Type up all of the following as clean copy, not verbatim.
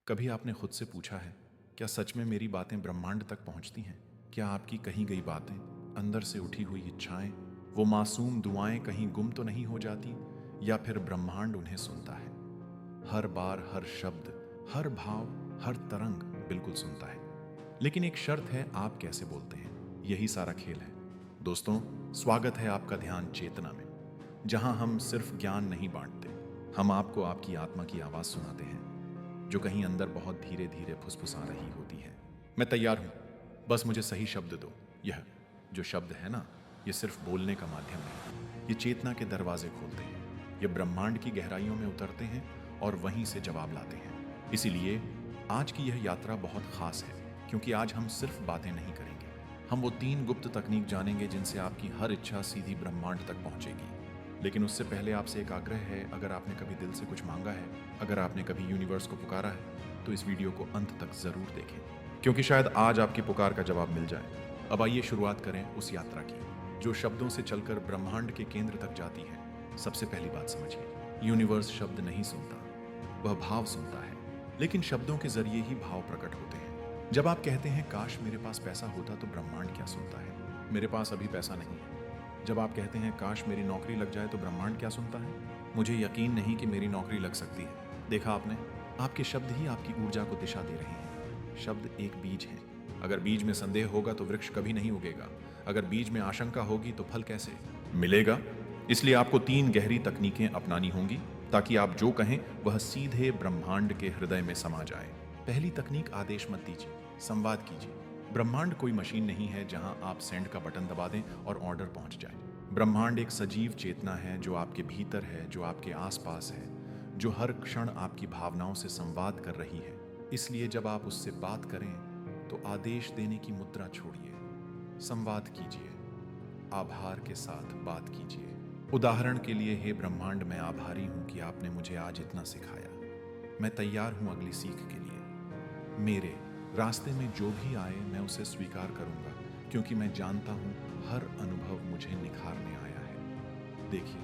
कभी आपने खुद से पूछा है, क्या सच में मेरी बातें ब्रह्मांड तक पहुंचती हैं? क्या आपकी कही गई बातें, अंदर से उठी हुई इच्छाएं, वो मासूम दुआएं कहीं गुम तो नहीं हो जाती, या फिर ब्रह्मांड उन्हें सुनता है? हर बार, हर शब्द, हर भाव, हर तरंग बिल्कुल सुनता है। लेकिन एक शर्त है, आप कैसे बोलते हैं, यही सारा खेल है। दोस्तों, स्वागत है आपका ध्यान चेतना में, जहां हम सिर्फ ज्ञान नहीं बांटते, हम आपको आपकी आत्मा की आवाज सुनाते हैं, जो कहीं अंदर बहुत धीरे धीरे फुसफुसा रही होती है। मैं तैयार हूं, बस मुझे सही शब्द दो। यह जो शब्द है ना, ये सिर्फ बोलने का माध्यम नहीं, ये चेतना के दरवाजे खोलते हैं, ये ब्रह्मांड की गहराइयों में उतरते हैं और वहीं से जवाब लाते हैं। इसीलिए आज की यह यात्रा बहुत खास है, क्योंकि आज हम सिर्फ बातें नहीं करेंगे, हम वो 3 गुप्त तकनीक जानेंगे जिनसे आपकी हर इच्छा सीधी ब्रह्मांड तक पहुंचेगी। लेकिन उससे पहले आपसे एक आग्रह है, अगर आपने कभी दिल से कुछ मांगा है, अगर आपने कभी यूनिवर्स को पुकारा है, तो इस वीडियो को अंत तक जरूर देखें, क्योंकि शायद आज आपकी पुकार का जवाब मिल जाए। अब आइए शुरुआत करें उस यात्रा की, जो शब्दों से चलकर ब्रह्मांड के केंद्र तक जाती है। सबसे पहली बात समझिए, यूनिवर्स शब्द नहीं सुनता, वह भाव सुनता है। लेकिन शब्दों के जरिए ही भाव प्रकट होते हैं। जब आप कहते हैं काश मेरे पास पैसा होता, तो ब्रह्मांड क्या सुनता है? मेरे पास अभी पैसा नहीं है। जब आप कहते हैं काश मेरी नौकरी लग जाए, तो ब्रह्मांड क्या सुनता है? मुझे यकीन नहीं कि मेरी नौकरी लग सकती है। देखा आपने, आपके शब्द ही आपकी ऊर्जा को दिशा दे रहे हैं। शब्द एक बीज है। अगर बीज में संदेह होगा तो वृक्ष कभी नहीं उगेगा। अगर बीज में आशंका होगी तो फल कैसे मिलेगा? इसलिए आपको 3 गहरी तकनीकें अपनानी होंगी, ताकि आप जो कहें वह सीधे ब्रह्मांड के हृदय में समा जाए। पहली तकनीक, आदेश मत दीजिए, संवाद कीजिए। ब्रह्मांड कोई मशीन नहीं है जहां आप सेंड का बटन दबा दें और ऑर्डर पहुंच जाए। ब्रह्मांड एक सजीव चेतना है, जो आपके भीतर है, जो आपके आसपास है, जो हर क्षण आपकी भावनाओं से संवाद कर रही है। इसलिए जब आप उससे बात करें, तो आदेश देने की मुद्रा छोड़िए, संवाद कीजिए, आभार के साथ बात कीजिए। उदाहरण के लिए, हे ब्रह्मांड, मैं आभारी हूं कि आपने मुझे आज इतना सिखाया। मैं तैयार हूं अगली सीख के लिए। मेरे रास्ते में जो भी आए, मैं उसे स्वीकार करूंगा, क्योंकि मैं जानता हूं हर अनुभव मुझे निखारने आया है। देखिए,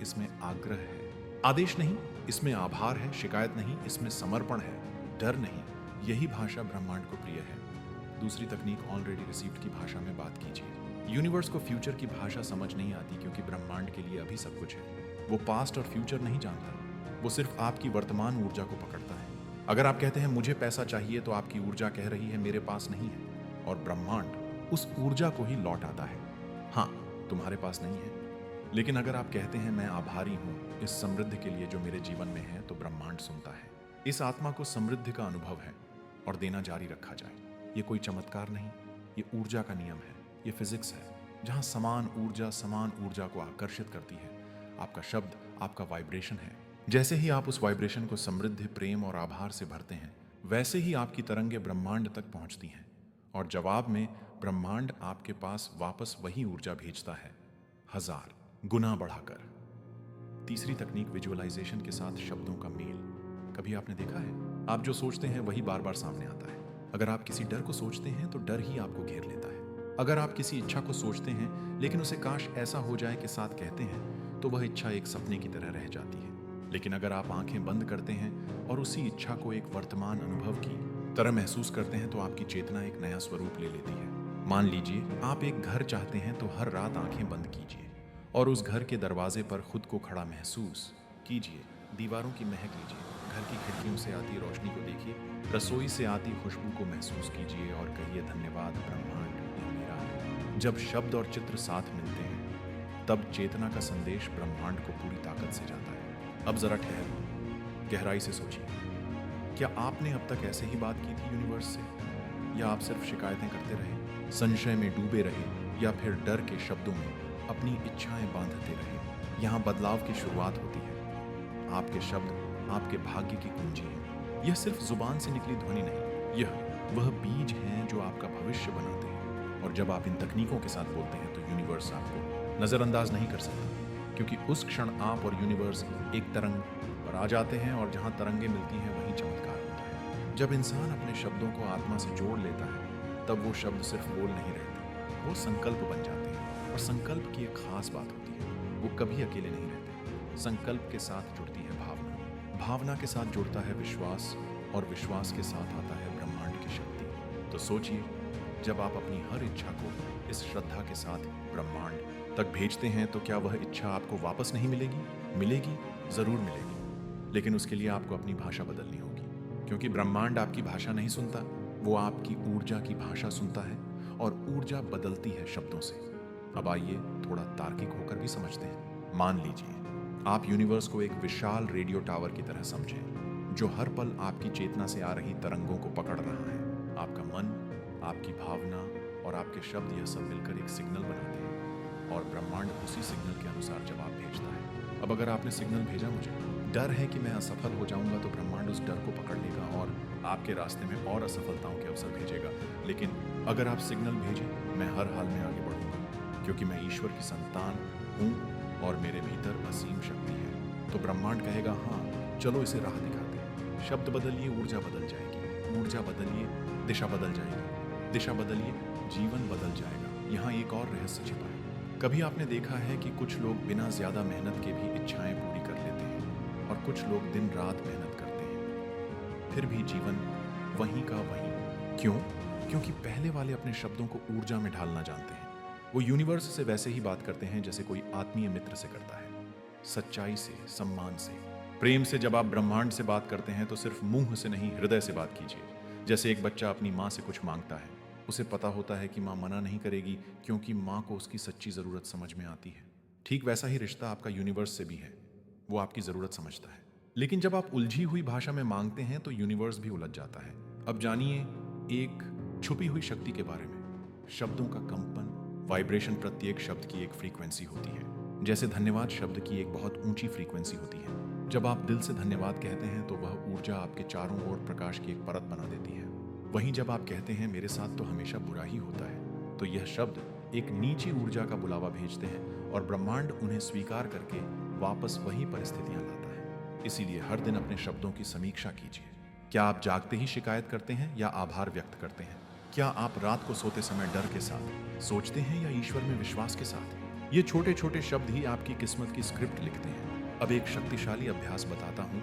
इसमें आग्रह है, आदेश नहीं, इसमें आभार है, शिकायत नहीं, इसमें समर्पण है, डर नहीं। यही भाषा ब्रह्मांड को प्रिय है। दूसरी तकनीक, ऑलरेडी रिसीव्ड की भाषा में बात कीजिए। यूनिवर्स को फ्यूचर की भाषा समझ नहीं आती, क्योंकि ब्रह्मांड के लिए अभी सब कुछ है। वो पास्ट और फ्यूचर नहीं जानता, वो सिर्फ आपकी वर्तमान ऊर्जा को पकड़ता है। अगर आप कहते हैं मुझे पैसा चाहिए, तो आपकी ऊर्जा कह रही है मेरे पास नहीं है, और ब्रह्मांड उस ऊर्जा को ही लौट आता है, हाँ तुम्हारे पास नहीं है। लेकिन अगर आप कहते हैं मैं आभारी हूं इस समृद्धि के लिए जो मेरे जीवन में है, तो ब्रह्मांड सुनता है। इस आत्मा को समृद्धि का अनुभव है और देना जारी रखा जाए। ये कोई चमत्कार नहीं, ये ऊर्जा का नियम है, ये फिजिक्स है, जहां समान ऊर्जा को आकर्षित करती है। आपका शब्द आपका वाइब्रेशन है। जैसे ही आप उस वाइब्रेशन को समृद्धि, प्रेम और आभार से भरते हैं, वैसे ही आपकी तरंगें ब्रह्मांड तक पहुंचती हैं, और जवाब में ब्रह्मांड आपके पास वापस वही ऊर्जा भेजता है, 1000 गुना बढ़ाकर। तीसरी तकनीक, विजुअलाइजेशन के साथ शब्दों का मेल। कभी आपने देखा है, आप जो सोचते हैं वही बार बार सामने आता है। अगर आप किसी डर को सोचते हैं, तो डर ही आपको घेर लेता है। अगर आप किसी इच्छा को सोचते हैं, लेकिन उसे काश ऐसा हो जाए के साथ कहते हैं, तो वह इच्छा एक सपने की तरह रह जाती है। लेकिन अगर आप आंखें बंद करते हैं और उसी इच्छा को एक वर्तमान अनुभव की तरह महसूस करते हैं, तो आपकी चेतना एक नया स्वरूप ले लेती है। मान लीजिए आप एक घर चाहते हैं, तो हर रात आंखें बंद कीजिए और उस घर के दरवाजे पर खुद को खड़ा महसूस कीजिए। दीवारों की महक लीजिए, घर की खिड़कियों से आती रोशनी को देखिए, रसोई से आती खुशबू को महसूस कीजिए और कहिए, धन्यवाद ब्रह्मांड, यह मेरा है। जब शब्द और चित्र साथ मिलते हैं, तब चेतना का संदेश ब्रह्मांड को पूरी ताकत से जाता है। अब जरा ठहरो, गहराई से सोचिए, क्या आपने अब तक ऐसे ही बात की थी यूनिवर्स से, या आप सिर्फ शिकायतें करते रहे, संशय में डूबे रहे, या फिर डर के शब्दों में अपनी इच्छाएं बांधते रहे? यहाँ बदलाव की शुरुआत होती है। आपके शब्द आपके भाग्य की कुंजी है। यह सिर्फ जुबान से निकली ध्वनि नहीं, यह वह बीज हैं जो आपका भविष्य बनाते हैं। और जब आप इन तकनीकों के साथ बोलते हैं, तो यूनिवर्स आपको नजरअंदाज नहीं कर सकता, क्योंकि उस क्षण आप और यूनिवर्स एक तरंग पर आ जाते हैं, और जहां तरंगें मिलती हैं वहीं चमत्कार होता है। जब इंसान अपने शब्दों को आत्मा से जोड़ लेता है, तब वो शब्द सिर्फ बोल नहीं रहते, वो संकल्प बन जाते हैं। और संकल्प की एक खास बात होती है, वो कभी अकेले नहीं रहते। संकल्प के साथ जुड़ती है भावना, भावना के साथ जुड़ता है विश्वास, और विश्वास के साथ आता है ब्रह्मांड की शक्ति। तो सोचिए, जब आप अपनी हर इच्छा को इस श्रद्धा के साथ ब्रह्मांड तक भेजते हैं तो क्या वह इच्छा आपको वापस नहीं मिलेगी? मिलेगी, जरूर मिलेगी, लेकिन उसके लिए आपको अपनी भाषा बदलनी होगी, क्योंकि ब्रह्मांड आपकी भाषा नहीं सुनता, वो आपकी ऊर्जा की भाषा सुनता है, और ऊर्जा बदलती है शब्दों से। अब आइए थोड़ा तार्किक होकर भी समझते हैं। मान लीजिए आप यूनिवर्स को एक विशाल रेडियो टावर की तरह समझें, जो हर पल आपकी चेतना से आ रही तरंगों को पकड़ रहा है। आपका मन, आपकी भावना और आपके शब्द, यह सब मिलकर एक सिग्नल बनाते हैं, और ब्रह्मांड उसी सिग्नल के अनुसार जवाब भेजता है। अब अगर आपने सिग्नल भेजा, मुझे डर है कि मैं असफल हो जाऊंगा, तो ब्रह्मांड उस डर को पकड़ लेगा और आपके रास्ते में और असफलताओं के अवसर भेजेगा। लेकिन अगर आप सिग्नल भेजें, मैं हर हाल में आगे बढ़ूंगा, क्योंकि मैं ईश्वर की संतान हूँ और मेरे भीतर असीम शक्ति है। तो ब्रह्मांड कहेगा, हाँ चलो इसे राह दिखाते हैं। शब्द बदलिए, ऊर्जा बदल जाएगी, ऊर्जा बदलिए, दिशा बदल जाएगी, दिशा बदलिए, जीवन बदल जाएगा। यहाँ एक और रहस्य छिपा है। कभी आपने देखा है कि कुछ लोग बिना ज्यादा मेहनत के भी इच्छाएं पूरी कर लेते हैं, और कुछ लोग दिन रात मेहनत करते हैं, फिर भी जीवन वहीं का वहीं। क्यों? क्योंकि पहले वाले अपने शब्दों को ऊर्जा में ढालना जानते हैं। वो यूनिवर्स से वैसे ही बात करते हैं जैसे कोई आत्मीय मित्र से करता है, सच्चाई से, सम्मान से, प्रेम से। जब आप ब्रह्मांड से बात करते हैं तो सिर्फ मुंह से नहीं, हृदय से बात कीजिए। जैसे एक बच्चा अपनी माँ से कुछ मांगता है, उसे पता होता है कि माँ मना नहीं करेगी, क्योंकि माँ को उसकी सच्ची जरूरत समझ में आती है। ठीक वैसा ही रिश्ता आपका यूनिवर्स से भी है, वो आपकी जरूरत समझता है। लेकिन जब आप उलझी हुई भाषा में मांगते हैं तो यूनिवर्स भी उलझ जाता है। अब जानिए एक छुपी हुई शक्ति के बारे में। शब्दों का कंपन, वाइब्रेशन, प्रत्येक शब्द की एक फ्रीक्वेंसी होती है। जैसे धन्यवाद शब्द की एक बहुत ऊंची फ्रीक्वेंसी होती है। जब आप दिल से धन्यवाद कहते हैं तो वह ऊर्जा आपके चारों ओर प्रकाश की एक परत बना देती है। वहीं जब आप कहते हैं मेरे साथ तो हमेशा बुरा ही होता है, तो यह शब्द एक नीची ऊर्जा का बुलावा भेजते हैं, और ब्रह्मांड उन्हें स्वीकार करके वापस वही परिस्थितियां लाता है। इसीलिए हर दिन अपने शब्दों की समीक्षा कीजिए। क्या आप जागते ही शिकायत करते हैं या आभार व्यक्त करते हैं? क्या आप रात को सोते समय डर के साथ सोचते हैं या ईश्वर में विश्वास के साथ? ये छोटे छोटे शब्द ही आपकी किस्मत की स्क्रिप्ट लिखते हैं। अब एक शक्तिशाली अभ्यास बताता हूं,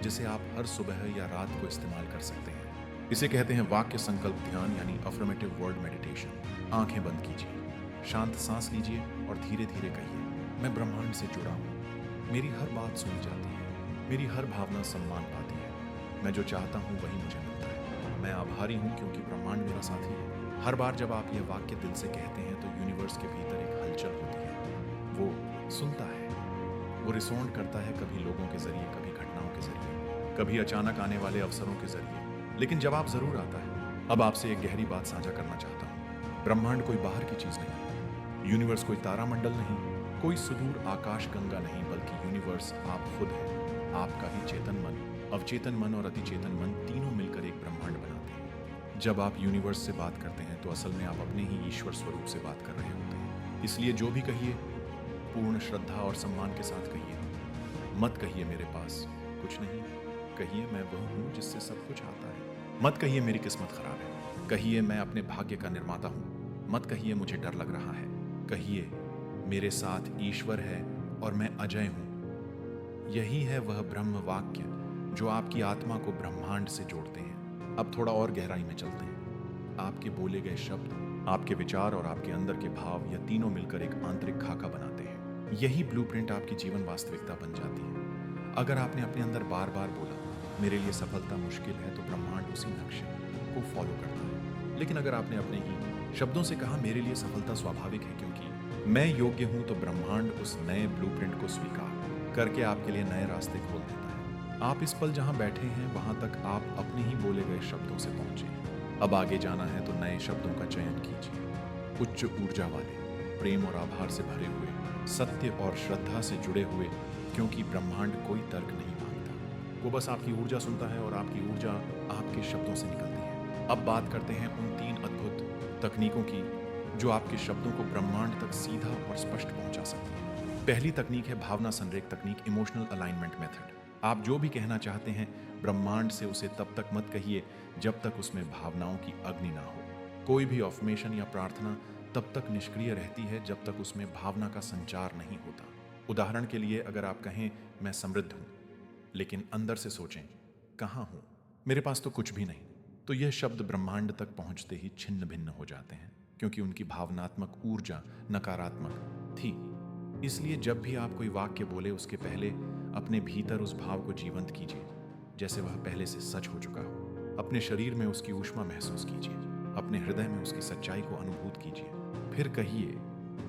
जिसे आप हर सुबह या रात को इस्तेमाल कर सकते हैं। इसे कहते हैं वाक्य संकल्प ध्यान, यानी अफर्मेटिव वर्ड मेडिटेशन। आंखें बंद कीजिए, शांत सांस लीजिए और धीरे धीरे कहिए, मैं ब्रह्मांड से जुड़ा हूँ, मेरी हर बात सुनी जाती है, मेरी हर भावना सम्मान पाती है, मैं जो चाहता हूँ वही मुझे मिलता है, मैं आभारी हूँ क्योंकि ब्रह्मांड मेरा साथी है। हर बार जब आप यह वाक्य दिल से कहते हैं तो यूनिवर्स के भीतर एक हलचल होती है। वो सुनता है, वो रिसोंड करता है, कभी लोगों के जरिए, कभी घटनाओं के जरिए, कभी अचानक आने वाले अवसरों के जरिए, लेकिन जब आप जरूर आता है। अब आपसे एक गहरी बात साझा करना चाहता हूँ। ब्रह्मांड कोई बाहर की चीज नहीं, यूनिवर्स कोई तारामंडल नहीं, कोई सुदूर आकाश गंगा नहीं, बल्कि यूनिवर्स आप खुद हैं। आपका ही चेतन मन, अवचेतन मन और अतिचेतन मन तीनों मिलकर एक ब्रह्मांड बनाते हैं। जब आप यूनिवर्स से बात करते हैं तो असल में आप अपने ही ईश्वर स्वरूप से बात कर रहे होते हैं। इसलिए जो भी कहिए, पूर्ण श्रद्धा और सम्मान के साथ कहिए। मत कहिए मेरे पास कुछ नहीं, कहिए मैं वह हूँ जिससे सब कुछ आता है। मत कहिए मेरी किस्मत खराब है, कहिए मैं अपने भाग्य का निर्माता हूँ। मत कहिए मुझे डर लग रहा है, कहिए मेरे साथ ईश्वर है और मैं अजय हूँ। यही है वह ब्रह्म वाक्य जो आपकी आत्मा को ब्रह्मांड से जोड़ते हैं। अब थोड़ा और गहराई में चलते हैं। आपके बोले गए शब्द, आपके विचार और आपके अंदर के भाव, यह तीनों मिलकर एक आंतरिक खाका बनाते हैं। यही ब्लूप्रिंट आपकी जीवन वास्तविकता बन जाती है। अगर आपने अपने अंदर बार बार बोला मेरे लिए सफलता मुश्किल है, तो ब्रह्मांड उसी नक्शे को फॉलो करता है। लेकिन अगर आपने अपने ही शब्दों से कहा मेरे लिए सफलता स्वाभाविक है क्योंकि मैं योग्य हूं, तो ब्रह्मांड उस नए ब्लूप्रिंट को स्वीकार करके आपके लिए नए रास्ते खोल देता है। आप इस पल जहां बैठे हैं वहां तक आप अपने ही बोले गए शब्दों से पहुंचे। अब आगे जाना है तो नए शब्दों का चयन कीजिए, उच्च ऊर्जा वाले, प्रेम और आभार से भरे हुए, सत्य और श्रद्धा से जुड़े हुए, क्योंकि ब्रह्मांड कोई तर्क नहीं मांगता, वो बस आपकी ऊर्जा सुनता है और आपकी ऊर्जा आपके शब्दों से निकलती है। अब बात करते हैं उन 3 अद्भुत तकनीकों की जो आपके शब्दों को ब्रह्मांड तक सीधा और स्पष्ट पहुंचा सकती है। पहली तकनीक है भावना संरेख तकनीक, इमोशनल अलाइनमेंट मेथड। आप जो भी कहना चाहते हैं ब्रह्मांड से उसे तब तक मत कहिए जब तक उसमें भावनाओं की अग्नि ना हो। कोई भी अफर्मेशन या प्रार्थना तब तक निष्क्रिय रहती है जब तक उसमें भावना का संचार नहीं होता। उदाहरण के लिए अगर आप कहें मैं समृद्ध हूं, लेकिन अंदर से सोचें कहां हूं, मेरे पास तो कुछ भी नहीं। तो यह शब्द ब्रह्मांड तक पहुंचते ही छिन्न भिन्न हो जाते हैं, क्योंकि उनकी भावनात्मक ऊर्जा नकारात्मक थी। इसलिए जब भी आप कोई वाक्य बोले, उसके पहले अपने भीतर उस भाव को जीवंत कीजिए, जैसे वह पहले से सच हो चुका हो। अपने शरीर में उसकी ऊष्मा महसूस कीजिए, अपने हृदय में उसकी सच्चाई को अनुभूत कीजिए। फिर कहिए,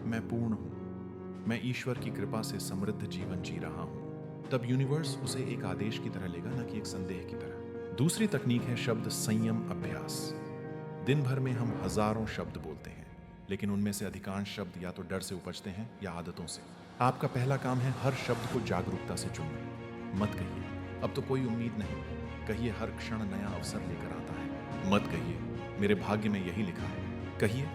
मैं पूर्ण हूं, मैं ईश्वर की कृपा से समृद्ध जीवन जी रहा हूं। तब यूनिवर्स उसे एक आदेश की तरह लेगा, ना कि एक संदेह की तरह। दूसरी तकनीक है शब्द संयम अभ्यास। दिन भर में हम हजारों शब्द बोलते हैं, लेकिन उनमें से अधिकांश शब्द या तो डर से उपजते हैं या आदतों से। आपका पहला काम है हर शब्द को जागरूकता से चुनना। मत कहिए, अब तो कोई उम्मीद नहीं। कहिए, हर क्षण नया अवसर लेकर आता है। मत कहिए, मेरे भाग्य में यही लिखा है। कहिए,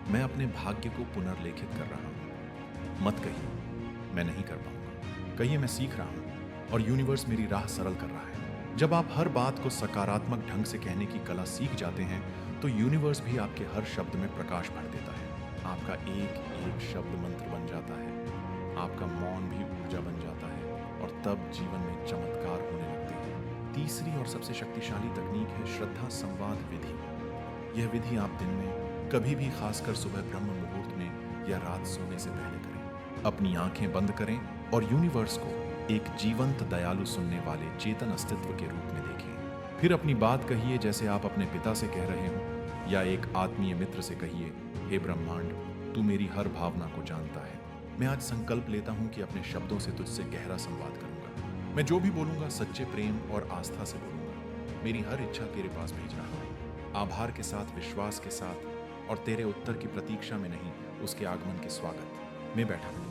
मैं अपने भाग्य को पुनर्लेखित कर रहा हूं। मत कहिए, मैं नहीं कर पाऊंगा। कहिए, मैं सीख रहा हूं और यूनिवर्स मेरी राह सरल कर रहा है। जब आप हर बात को सकारात्मक ढंग से कहने की कला सीख जाते हैं, तो यूनिवर्स भी आपके हर शब्द में प्रकाश भर देता है। आपका एक एक शब्द मंत्र बन जाता है, आपका मौन भी ऊर्जा बन जाता है, और तब जीवन में चमत्कार होने लगते हैं। तीसरी और सबसे शक्तिशाली तकनीक है श्रद्धा संवाद विधि। यह विधि आप दिन में कभी भी, खासकर सुबह ब्रह्म मुहूर्त में या रात सोने से पहले करें। अपनी आंखें बंद करें और यूनिवर्स को एक जीवंत, दयालु, सुनने वाले चेतन अस्तित्व के रूप में देखें। फिर अपनी बात कहिए जैसे आप अपने पिता से कह रहे हो, या एक आत्मीय मित्र से कहिए, हे ब्रह्मांड, तू मेरी हर भावना को जानता है। मैं आज संकल्प लेता हूं कि अपने शब्दों से तुझसे गहरा संवाद करूंगा। मैं जो भी बोलूंगा सच्चे प्रेम और आस्था से बोलूंगा। मेरी हर इच्छा तेरे पास भेज रहा हूं, आभार के साथ, विश्वास के साथ, और तेरे उत्तर की प्रतीक्षा में नहीं, उसके आगमन के स्वागत में बैठा हूं।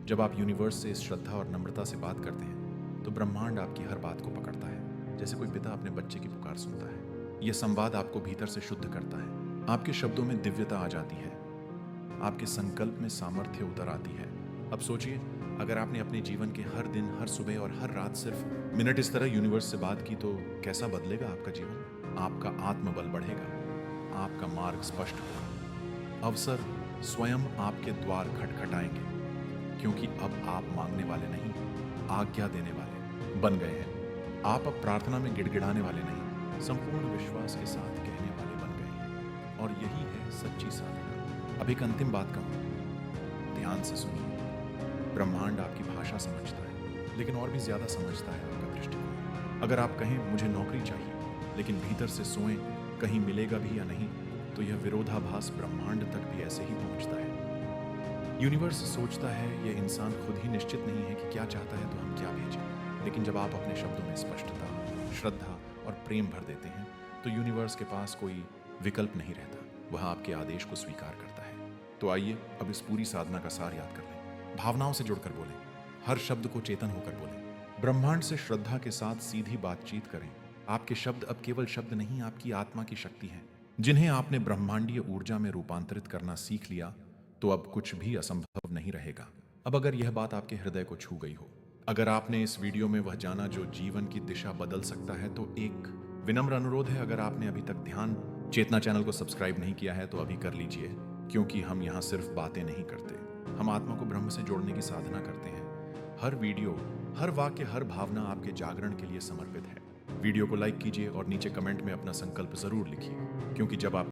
जब आप यूनिवर्स से इस श्रद्धा और नम्रता से बात करते हैं, तो ब्रह्मांड आपकी हर बात को पकड़ता है, जैसे कोई पिता अपने बच्चे की पुकार सुनता है। यह संवाद आपको भीतर से शुद्ध करता है। आपके शब्दों में दिव्यता आ जाती है, आपके संकल्प में सामर्थ्य उतर आती है। अब सोचिए, अगर आपने अपने जीवन के हर दिन, हर सुबह और हर रात सिर्फ मिनट इस तरह यूनिवर्स से बात की, तो कैसा बदलेगा आपका जीवन? आपका आत्मबल बढ़ेगा, आपका मार्ग स्पष्ट होगा, अवसर स्वयं आपके द्वार खटखटाएंगे, क्योंकि अब आप मांगने वाले नहीं, आज्ञा देने वाले बन गए हैं। आप अब प्रार्थना में गिड़गिड़ाने वाले नहीं, संपूर्ण विश्वास के साथ कहने वाले बन गए हैं। और यही है सच्ची साधना। अब एक अंतिम बात कहूं, ध्यान से सुनिए। ब्रह्मांड आपकी भाषा समझता है, लेकिन और भी ज्यादा समझता है आपका दृष्टिकोण। अगर आप कहें, मुझे नौकरी चाहिए, लेकिन भीतर से सोएं, कहीं मिलेगा भी या नहीं, तो यह विरोधाभास ब्रह्मांड तक भी ऐसे ही पहुंचता है। यूनिवर्स सोचता है यह इंसान खुद ही निश्चित नहीं है कि क्या चाहता है, तो हम क्या भेजें। लेकिन जब आप अपने शब्दों में स्पष्टता, श्रद्धा और प्रेम भर देते हैं, तो यूनिवर्स के पास कोई विकल्प नहीं रहता, वह आपके आदेश को स्वीकार करता है। तो आइए अब इस पूरी साधना का सार याद कर लें। भावनाओं से जुड़कर बोलें, हर शब्द को चेतन होकर बोलें, ब्रह्मांड से श्रद्धा के साथ सीधी बातचीत करें। आपके शब्द अब केवल शब्द नहीं, आपकी आत्मा की शक्ति है, जिन्हें आपने ब्रह्मांडीय ऊर्जा में रूपांतरित करना सीख लिया, तो अब कुछ भी असंभव नहीं रहेगा। अब अगर यह बात आपके हृदय को छू गई हो, अगर आपने इस वीडियो में वह जाना जो जीवन की दिशा बदल सकता है, तो एक विनम्र अनुरोध है, अगर आपने अभी तक ध्यान चेतना चैनल को सब्सक्राइब नहीं किया है, तो अभी कर लीजिए, क्योंकि हम यहाँ सिर्फ बातें नहीं करते, हम आत्मा को ब्रह्म से जोड़ने की साधना करते हैं। हर वीडियो, हर वाक्य, हर भावना आपके जागरण के लिए समर्पित है। वीडियो को लाइक कीजिए और नीचे कमेंट में अपना संकल्प जरूर लिखिए, क्योंकि जब आप